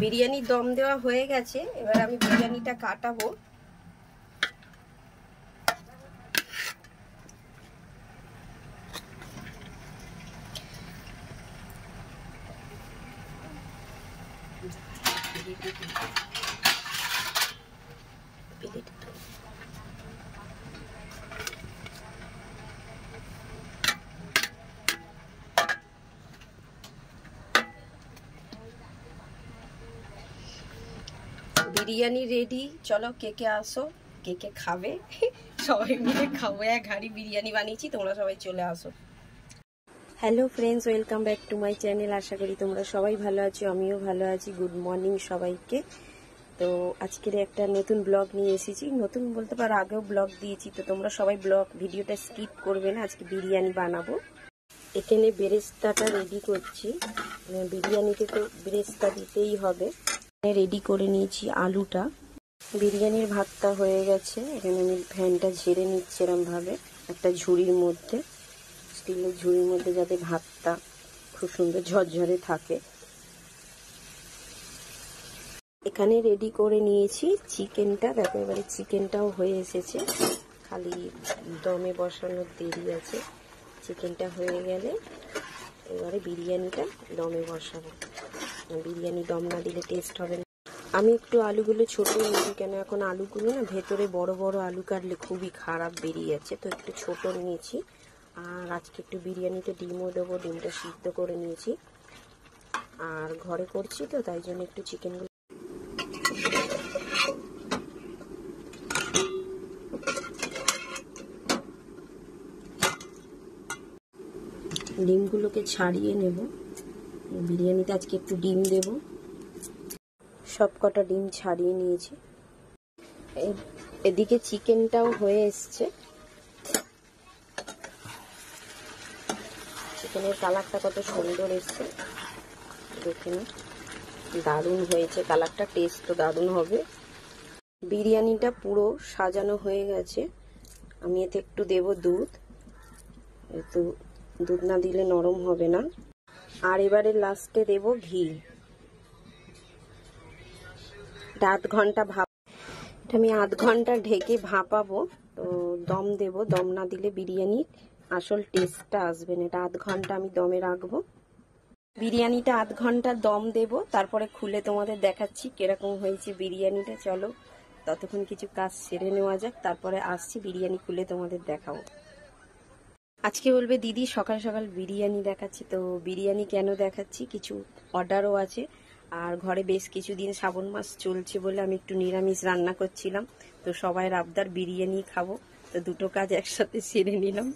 বিরিয়ানির দম দেওয়া হয়ে গেছে, এবার আমি বিরিয়ানিটা কাটাবো। বিরিয়ানি রেডি, চলো কে কে আসো, কে কে খাবে, সবাই মিলে খাবো। এক হাঁড়ি বিরিয়ানি বানিয়েছি, তোমরা সবাই চলে আসো। Hello friends, welcome back to my channel. আশা করি তোমরা সবাই ভালো আছো, আমিও ভালো আছি। গুড মর্নিং সবাইকে। তো আজকের একটা নতুন ব্লগ নিয়ে এসেছি, নতুন বলতে পারো আগেও ব্লগ দিয়েছি, তো তোমরা সবাই ভিডিওটা স্কিপ করবে না। আজকে বিরিয়ানি বানাবো। এখানে বেরেস্তাটা রেডি করছি, বিরিয়ানিতে তো বেরেস্তা দিতেই হবে। রেডি করে নিয়েছি আলুটা। বিরিয়ানির ভাতটা হয়ে গেছে, এখানে আমি ফ্যানটা ঝেড়ে নিচ্ছি এরম ভাবে একটা ঝুড়ির মধ্যে, স্টিলের ঝুড়ির মধ্যে, যাতে ভাতটা খুব সুন্দর ঝরঝরে থাকে। এখানে রেডি করে নিয়েছি চিকেনটা, দেখো এবারে চিকেনটাও হয়ে এসেছে, খালি দমে বসানোর দেরি আছে। চিকেনটা হয়ে গেলে এবারে বিরিয়ানিটা দমে বসাবো। বিরিয়ানি দম না দিলে টেস্ট হবে না। আমি একটু আলুগুলো ছোট নিয়েছি, কেন এখন আলুগুলো না ভেতরে বড় বড় আলু কাটলে খুবই খারাপ বেরিয়ে যাচ্ছে, তো একটু ছোট নিয়েছি। আর আজকে একটু বিরিয়ানিতে ডিমও দেবো, ডিমটা সিদ্ধ করে নিয়েছি। আর ঘরে করছি তো তাই জন্য একটু চিকেনগুলো ডিমগুলোকে ছাড়িয়ে নেব। বিরিয়ানিতে আজকে একটু ডিম দেব। সব কটা ডিম ছাড়িয়ে নিয়েছি। এদিকে চিকেনটাও হয়ে এসছে। চিকেনের কালারটা কত সুন্দর এসছে, দেখে না, দারুণ হয়েছে কালারটা, টেস্ট তো দারুণ হবে। বিরিয়ানিটা পুরো সাজানো হয়ে গেছে। আমি এতে একটু দেব দুধ, একটু দুধ না দিলে নরম হবে না। আর এবারে লাস্টে দেব ঘি। আধ ঘন্টা আমি আধ ঘন্টা ঢেকে ভাপাবো, তো দম দেব। দম না দিলে বিরিয়ানির আসল টেস্টটা আসবে না। এটা আধ ঘন্টা আমি দমে রাখবো। বিরিয়ানিটা আধ ঘন্টা দম দেব, তারপরে খুলে তোমাদের দেখাচ্ছি কিরকম হয়েছে বিরিয়ানিটা। চলো ততক্ষণ কিছু কাজ সেরে নেওয়া যাক, তারপরে আসছি বিরিয়ানি খুলে তোমাদের দেখাবো। আজকে বলবে দিদি সকাল সকাল বিরিয়ানি দেখাচ্ছি, তো বিরিয়ানি কেন দেখাচ্ছি, কিছু অর্ডারও আছে। আর ঘরে বেশ কিছুদিন শ্রাবণ মাস চলছে বলে আমি একটু নিরামিষ রান্না করছিলাম, তো সবাই আবদার বিরিয়ানি খাবো, তো দুটো কাজ একসাথে সেরে নিলাম।